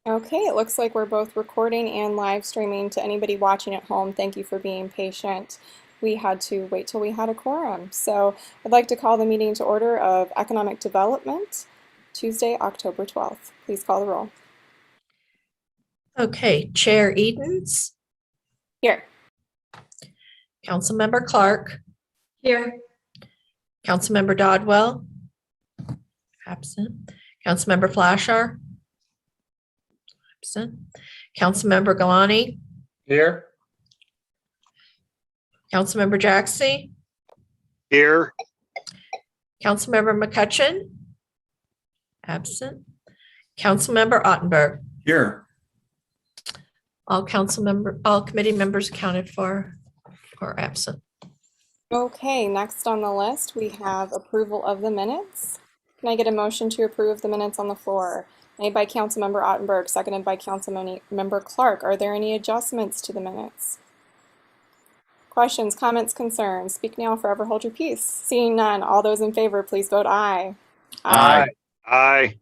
Okay, it looks like we're both recording and live streaming. To anybody watching at home, thank you for being patient. We had to wait till we had a quorum. So I'd like to call the meeting to order of Economic Development, Tuesday, October 12th. Please call the roll. Okay, Chair Edens, Here. Councilmember Clark, Here. Councilmember Dodwell, absent. Councilmember Flashar, absent. Councilmember Galani, Here. Councilmember Jaxie, Here. Councilmember McCutcheon, absent. Councilmember Ottenberg. Here. All committee members accounted for or absent. Okay, next on the list we have approval of the minutes. Can I get a motion to approve the minutes on the floor? Made by Councilmember Ottenberg, seconded by Councilmember Clark. Are there any adjustments to the minutes? Questions, comments, concerns? Speak now, forever hold your peace. Seeing none, all those in favor, please vote aye. Aye. Aye.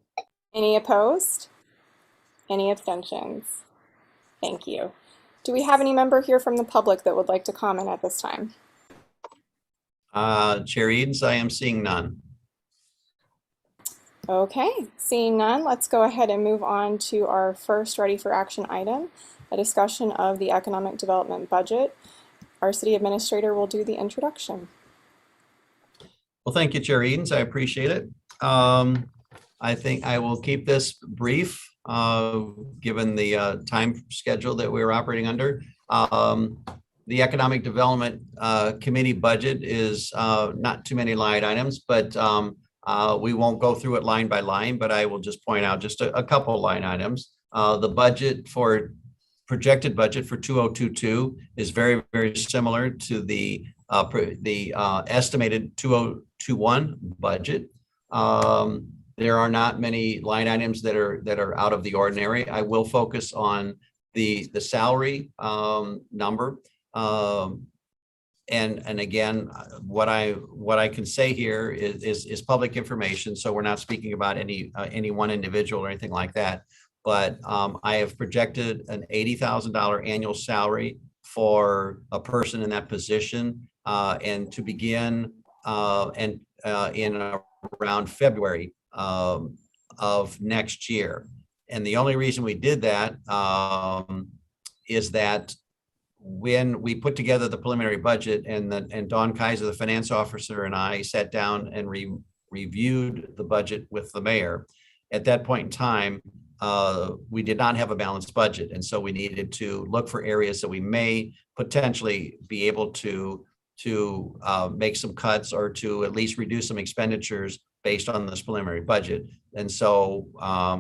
Any opposed? Any abstentions? Thank you. Do we have any member here from the public that would like to comment at this time? Chair Edens, I am seeing none. Okay, seeing none, let's go ahead and move on to our first ready for action item, a discussion of the economic development budget. Our city administrator will do the introduction. Well, thank you, Chair Edens. I appreciate it. I think I will keep this brief, given the time schedule that we're operating under. The Economic Development Committee budget is not too many line items, but we won't go through it line by line, but I will just point out just a couple of line items. The projected budget for 2022 is very, very similar to the estimated 2021 budget. There are not many line items that are out of the ordinary. I will focus on the salary number. And again, what I can say here is public information, so we're not speaking about any one individual or anything like that. But I have projected an $80,000 annual salary for a person in that position, and to begin in around February of next year. And the only reason we did that is that when we put together the preliminary budget and Dawn Kaiser, the finance officer, and I sat down and reviewed the budget with the mayor, at that point in time, we did not have a balanced budget. And so we needed to look for areas that we may potentially be able to make some cuts or to at least reduce some expenditures based on this preliminary budget. And so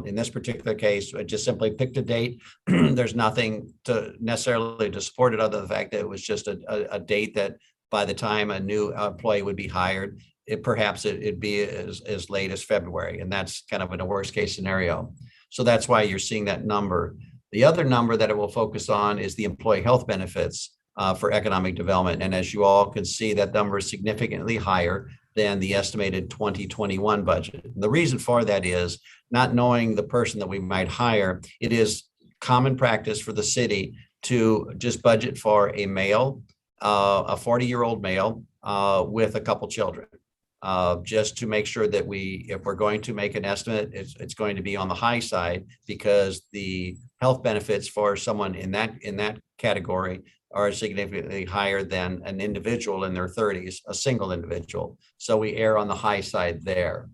in this particular case, I just simply picked a date. There's nothing to necessarily to support it other than the fact that it was just a date that by the time a new employee would be hired, perhaps it'd be as late as February. And that's kind of in a worst case scenario. So that's why you're seeing that number. The other number that it will focus on is the employee health benefits for economic development. And as you all can see, that number is significantly higher than the estimated 2021 budget. And the reason for that is not knowing the person that we might hire. It is common practice for the city to just budget for a male, a 40-year-old male with a couple children, just to make sure that if we're going to make an estimate, it's going to be on the high side, because the health benefits for someone in that category are significantly higher than an individual in their 30s, a single individual. So we err on the high side there.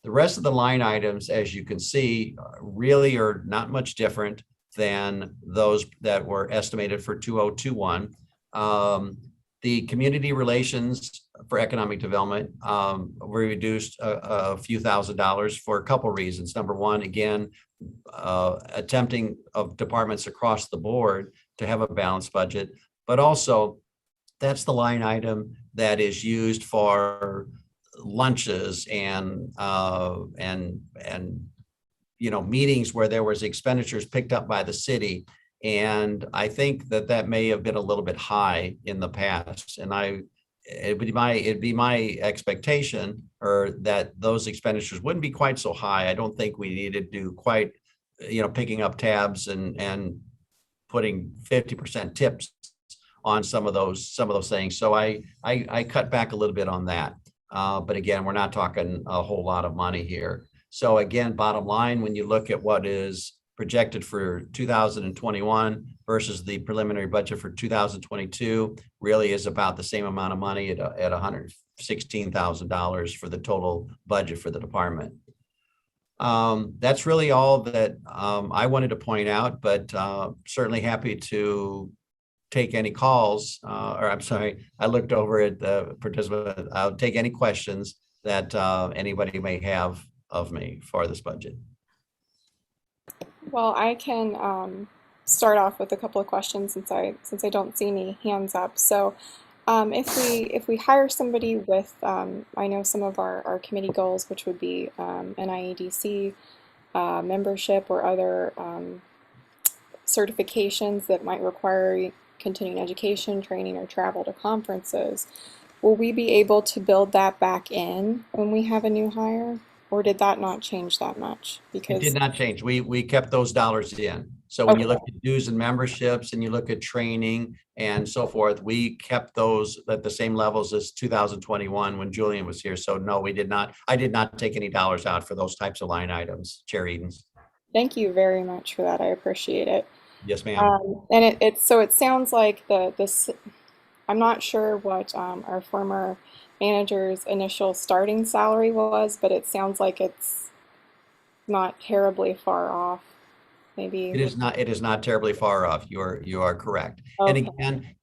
The rest of the line items, as you can see, really are not much different than those that were estimated for 2021. The community relations for economic development were reduced a few $1,000s for a couple reasons. Number one, again, attempting of departments across the board to have a balanced budget, but also that's the line item that is used for lunches and meetings where there was expenditures picked up by the city. And I think that may have been a little bit high in the past. And I it'd be my expectation or that those expenditures wouldn't be quite so high. I don't think we need to do quite, picking up tabs and putting 50% tips on some of those things. So I cut back a little bit on that. But again, we're not talking a whole lot of money here. So again, bottom line, when you look at what is projected for 2021 versus the preliminary budget for 2022, really is about the same amount of money at $116,000 for the total budget for the department. That's really all that I wanted to point out, but certainly happy to take any calls, or I'm sorry, I looked over at the participant. I'll take any questions that anybody may have of me for this budget. Well, I can start off with a couple of questions since I don't see any hands up. So, if we hire somebody with I know some of our committee goals, which would be an IEDC membership or other certifications that might require continuing education, training, or travel to conferences, will we be able to build that back in when we have a new hire? Or did that not change that much? It Because did not change. We kept those dollars in. So when you okay, look at dues and memberships and you look at training and so forth, we kept those at the same levels as 2021 when Julian was here. So no, we did not. I did not take any dollars out for those types of line items, Chair Edens. thank you very much for that. I appreciate it. Yes, ma'am. And it sounds like this. I'm not sure what our former manager's initial starting salary was, but it sounds like it's not terribly far off. Maybe. It is not terribly far off. You are correct. And Okay. again,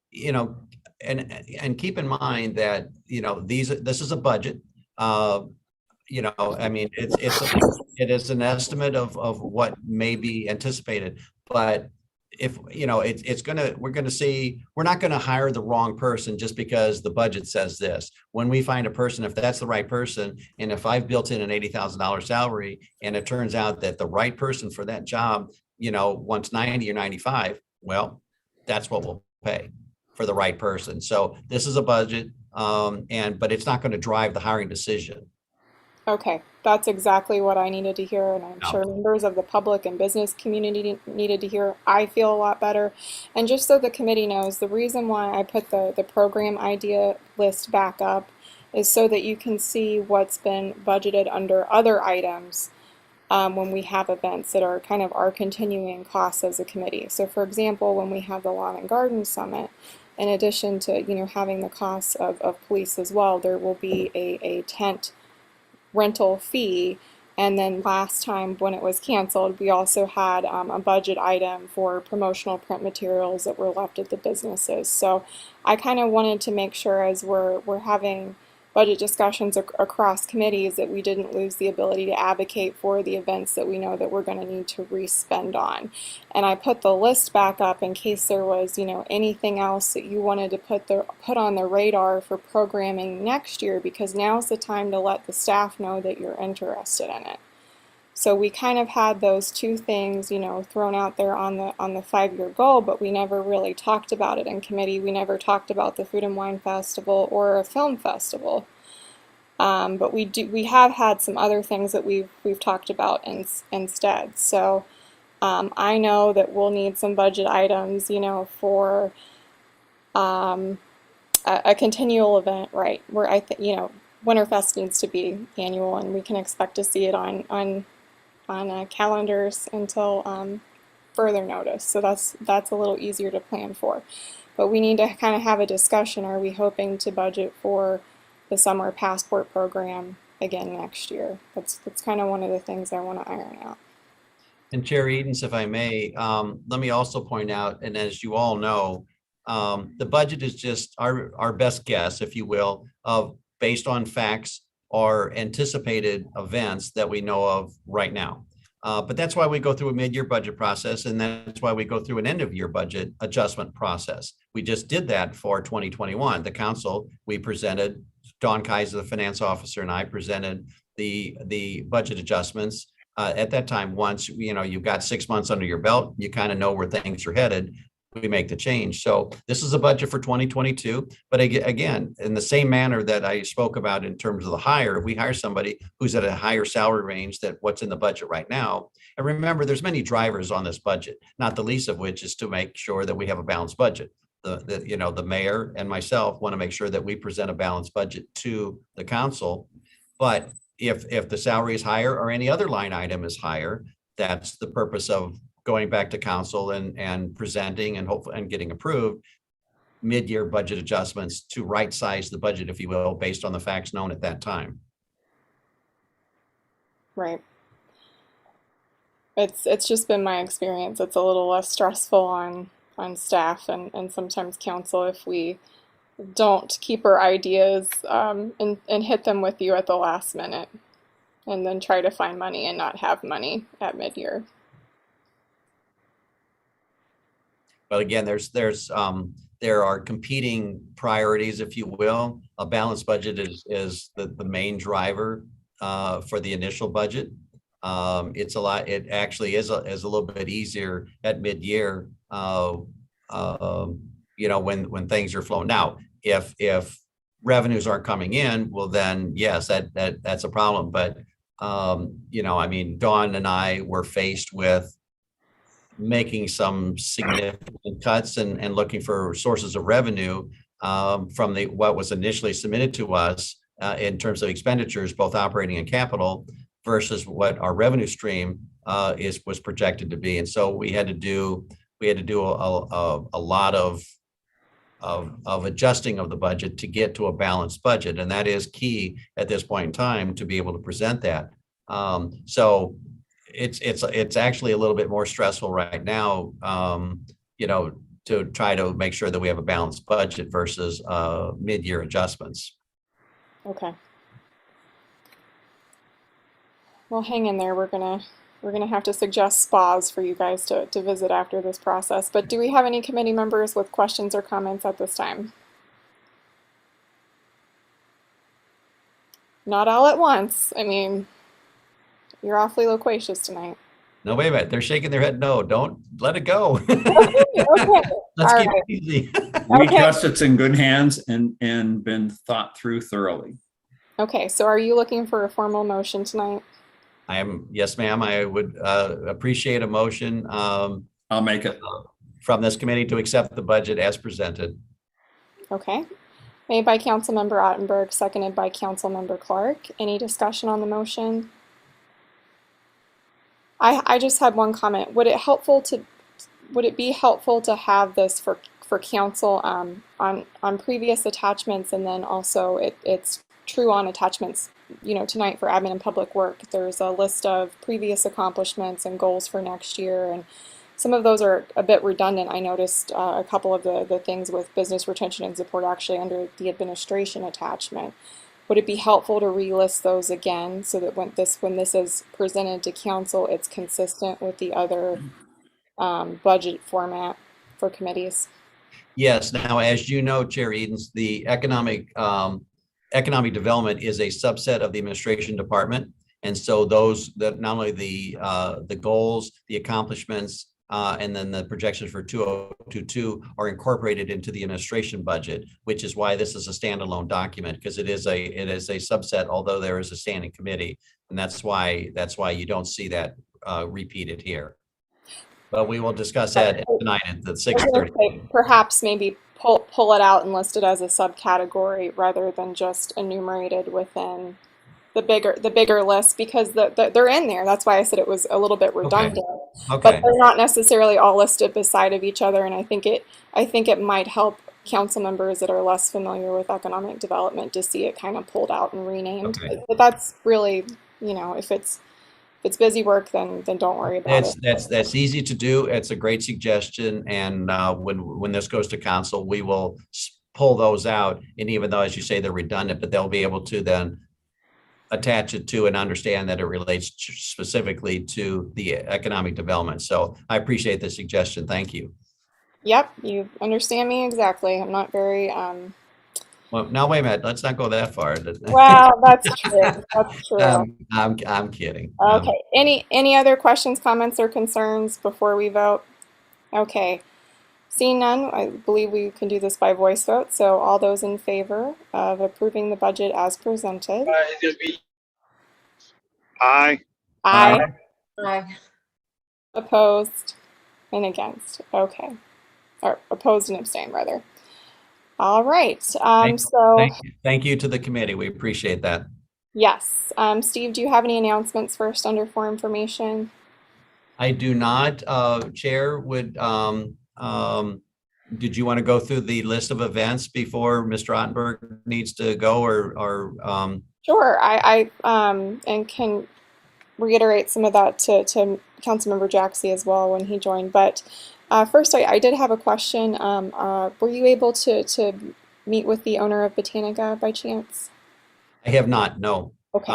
and keep in mind that, this is a budget. I mean, it is an estimate of what may be anticipated, but if, we're not going to hire the wrong person just because the budget says this. When we find a person, if that's the right person, and if I've built in an $80,000 salary and it turns out that the right person for that job, wants 90 or 95, well, that's what we'll pay for the right person. So this is a budget, but it's not going to drive the hiring decision. Okay, that's exactly what I needed to hear, and I'm No. sure members of the public and business community needed to hear. I feel a lot better. And just so the committee knows, the reason why I put the program idea list back up is so that you can see what's been budgeted under other items when we have events that are kind of our continuing costs as a committee. So for example, when we have the Lawn and Garden Summit, in addition to having the costs of police as well, there will be a tent rental fee. And then last time when it was canceled, we also had a budget item for promotional print materials that were left at the businesses. So I kind of wanted to make sure as we're having budget discussions across committees that we didn't lose the ability to advocate for the events that we know that we're going to need to re-spend on. And I put the list back up in case there was, anything else that you wanted to put on the radar for programming next year, because now's the time to let the staff know that you're interested in it. So we kind of had those two things, thrown out there on the 5-year goal, but we never really talked about it in committee. We never talked about the Food and Wine Festival or a film festival. But we have had some other things that we've talked about instead. So I know that we'll need some budget items, for a continual event, right? Where Winterfest needs to be annual, and we can expect to see it on calendars until further notice. So that's a little easier to plan for. But we need to kind of have a discussion. Are we hoping to budget for the summer passport program again next year? That's kind of one of the things I want to iron out. And Chair Edens, if I may, let me also point out, and as you all know, the budget is just our best guess, if you will, of based on facts or anticipated events that we know of right now. But that's why we go through a mid-year budget process, and that's why we go through an end-of-year budget adjustment process. We just did that for 2021. The council, we presented, Dawn Kaiser, the finance officer, and I presented the budget adjustments. At that time, once you've got 6 months under your belt, you kind of know where things are headed. we make the change. So this is a budget for 2022, but again, in the same manner that I spoke about in terms of the hire, if we hire somebody who's at a higher salary range than what's in the budget right now, and remember, there's many drivers on this budget, not the least of which is to make sure that we have a balanced budget. The mayor and myself want to make sure that we present a balanced budget to the council. But if the salary is higher or any other line item is higher, that's the purpose of going back to council and presenting and hopefully and getting approved mid-year budget adjustments to right size the budget, if you will, based on the facts known at that time. Right. It's just been my experience. It's a little less stressful on staff and sometimes council if we don't keep our ideas and hit them with you at the last minute and then try to find money and not have money at mid-year. But again, there are competing priorities, if you will. A balanced budget is the main driver for the initial budget. It's a lot. It actually is a little bit easier at mid-year. When things are flowing. Now, if revenues aren't coming in, well, then yes, that's a problem. But I mean, Dawn and I were faced with making some significant cuts and looking for sources of revenue from what was initially submitted to us in terms of expenditures, both operating and capital, versus what our revenue stream was projected to be. And so we had to do a lot of adjusting of the budget to get to a balanced budget, and that is key at this point in time to be able to present that. So it's actually a little bit more stressful right now, to try to make sure that we have a balanced budget versus mid-year adjustments. Okay. Well, hang in there. We're gonna have to suggest spas for you guys to visit after this process. But do we have any committee members with questions or comments at this time? Not all at once. I mean, you're awfully loquacious tonight. No, wait a minute. They're shaking their head. No, don't let it go. Okay. Let's All keep right. it easy. We Okay. trust it's in good hands and been thought through thoroughly. Okay, so are you looking for a formal motion tonight? I am, yes, ma'am. I would appreciate a motion I'll make it. from this committee to accept the budget as presented. Okay. Made by Councilmember Ottenberg, seconded by Councilmember Clark. Any discussion on the motion? I just had one comment. Would it be helpful to have this for council on previous attachments, and then also it's true on attachments, tonight for admin and public work. There's a list of previous accomplishments and goals for next year, and some of those are a bit redundant. I noticed a couple of the things with business retention and support actually under the administration attachment. Would it be helpful to relist those again so that when this is presented to council, it's consistent with the other budget format for committees? Yes. Now, as you know, Chair Edens, the economic development is a subset of the administration department. And so those that not only the goals, the accomplishments, and then the projections for 2022 are incorporated into the administration budget, which is why this is a standalone document, because it is a subset, although there is a standing committee, and that's why you don't see that repeated here. But we will discuss that tonight at the 6:30. Perhaps maybe pull it out and list it as a subcategory rather than just enumerated within the bigger list, because they're in there. That's why I said it was a little bit redundant. Okay. But they're not necessarily all listed beside of each other, and I think it might help council members that are less familiar with economic development to see it kind of pulled out and renamed. Okay. But that's really, if it's busy work, then don't worry about it. That's easy to do. It's a great suggestion, and when this goes to council, we will pull those out. And even though, as you say, they're redundant, but they'll be able to then attach it to and understand that it relates specifically to the economic development. So I appreciate the suggestion. Thank you. Yep, you understand me exactly. I'm not very Well, now wait a minute. Let's not go that far. well, that's true. That's true. I'm kidding. Okay. Any other questions, comments, or concerns before we vote? Okay. Seeing none, I believe we can do this by voice vote. So all those in favor of approving the budget as presented? Aye. Aye. Aye. Opposed and against. Okay. Or opposed and abstained, rather. All right. Thank you to the committee. We appreciate that. Yes. Steve, do you have any announcements first under for information? I do not, Chair, did you want to go through the list of events before Mr. Ottenberg needs to go or Sure. I and can reiterate some of that to Councilmember Jaxie as well when he joined. But first, I did have a question. Were you able to meet with the owner of Botanica by chance? I have not, no. Okay.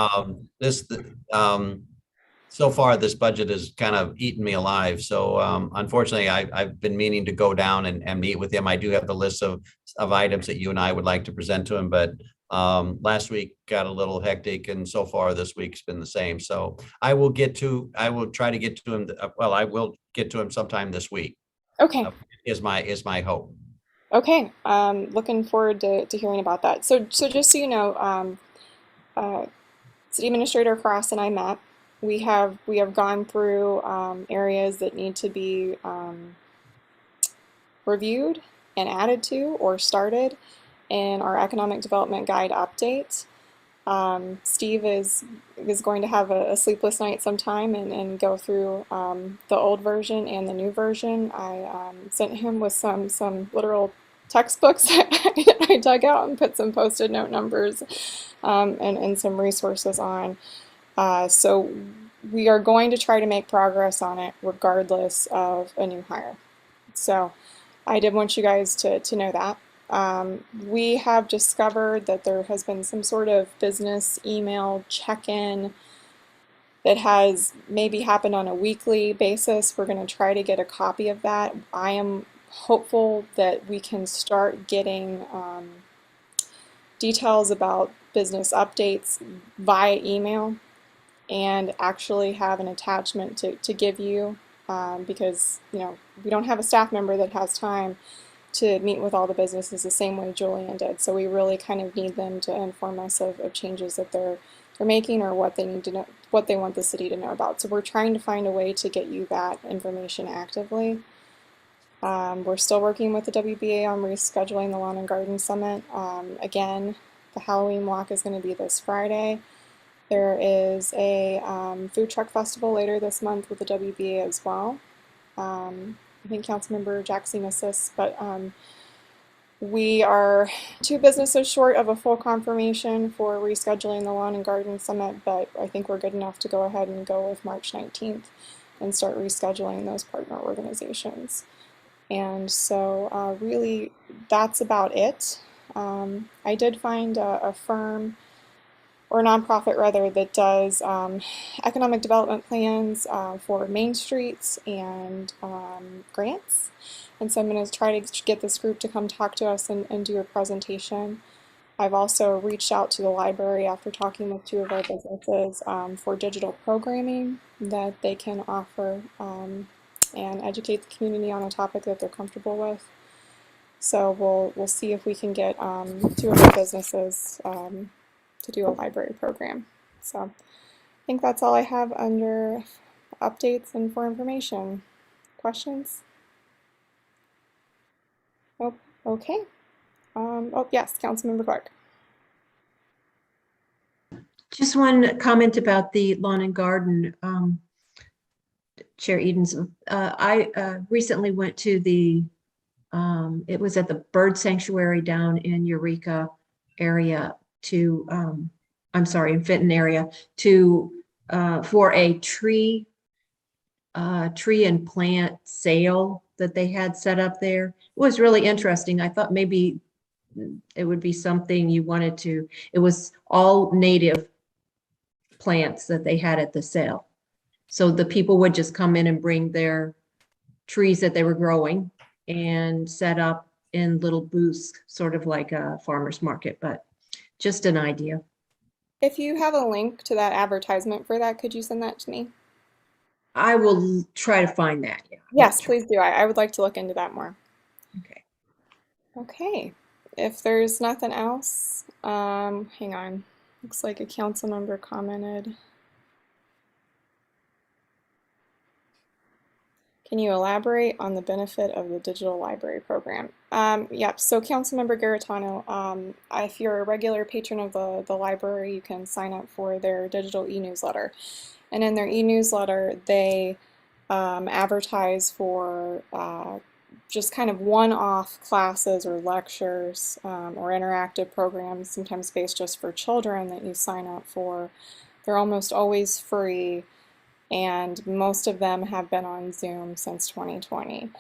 So far, this budget has kind of eaten me alive. So unfortunately, I've been meaning to go down and meet with him. I do have the list of items that you and I would like to present to him, but last week got a little hectic, and so far this week's been the same. So I will try to get to him. Well, I will get to him sometime this week. Okay. Is my hope. Okay. Looking forward to hearing about that. So just so you know, City Administrator Cross and I met. We have gone through areas that need to be reviewed and added to or started in our economic development guide update. Steve is going to have a sleepless night sometime and go through the old version and the new version. I sent him with some literal textbooks I dug out and put some post-it note numbers and some resources on. So we are going to try to make progress on it regardless of a new hire. So I did want you guys to know that. We have discovered that there has been some sort of business email check-in that has maybe happened on a weekly basis. We're going to try to get a copy of that. I am hopeful that we can start getting details about business updates via email and actually have an attachment to give you because we don't have a staff member that has time to meet with all the businesses the same way Julian did. So we really kind of need them to inform us of changes that they're making or what they need to know, what they want the city to know about. So we're trying to find a way to get you that information actively. We're still working with the WBA on rescheduling the Lawn and Garden Summit. Again, the Halloween walk is going to be this Friday. There is a food truck festival later this month with the WBA as well. I think Councilmember Jackson assists, but we are 2 businesses short of a full confirmation for rescheduling the Lawn and Garden Summit, but I think we're good enough to go ahead and go with March 19th and start rescheduling those partner organizations. And so really that's about it. I did find a firm or a nonprofit rather that does economic development plans for main streets and grants. And so I'm going to try to get this group to come talk to us and do a presentation. I've also reached out to the library after talking with 2 of our businesses for digital programming that they can offer and educate the community on a topic that they're comfortable with. So we'll see if we can get 2 of our businesses to do a library program. So I think that's all I have under updates and for information. Questions? Oh, okay. Oh, yes, Councilmember Clark. Just one comment about the lawn and garden, Chair Edens. I recently went to it was at the bird sanctuary down in Eureka area in Fenton area for a tree and plant sale that they had set up there. It was really interesting. I thought maybe it would be something you wanted to. It was all native plants that they had at the sale. So the people would just come in and bring their trees that they were growing and set up in little booths, sort of like a farmer's market, but just an idea. If you have a link to that advertisement for that, could you send that to me? I will try to find that. Yeah. Yes, please do. I would like to look into that more. Okay, if there's nothing else, hang on. Looks like a council member commented. Can you elaborate on the benefit of the digital library program? Yep, so Councilmember Garitano, if you're a regular patron of the library, you can sign up for their digital e-newsletter. And in their e-newsletter, they advertise for just kind of one-off classes or lectures or interactive programs, sometimes based just for children that you sign up for. They're almost always free, and most of them have been on Zoom since 2020.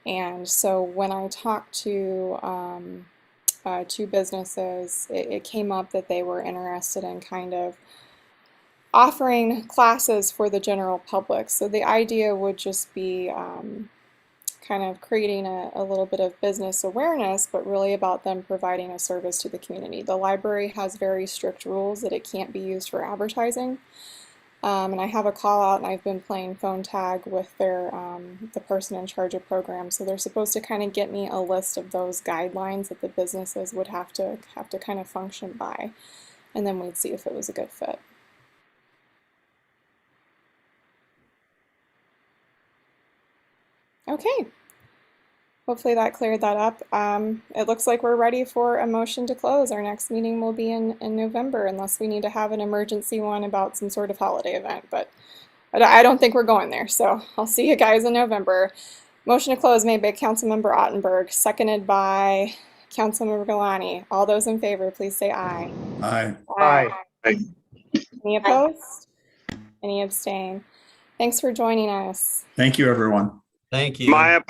And so when I talked to two businesses, it came up that they were interested in kind of offering classes for the general public. So the idea would just be kind of creating a little bit of business awareness, but really about them providing a service to the community. The library has very strict rules that it can't be used for advertising. And I have a call out, and I've been playing phone tag with their the person in charge of programs. So they're supposed to kind of get me a list of those guidelines that the businesses would have to kind of function by, and then we'd see if it was a good fit. Okay. Hopefully that cleared that up. It looks like we're ready for a motion to close. Our next meeting will be in November, unless we need to have an emergency one about some sort of holiday event, but I don't think we're going there, so I'll see you guys in November. Motion to close made by Councilmember Ottenberg, seconded by Councilmember Galani. All those in favor, please say aye. Aye. Aye. Any opposed? Any abstain? Thanks for joining us. Thank you, everyone. Thank you. My apologies.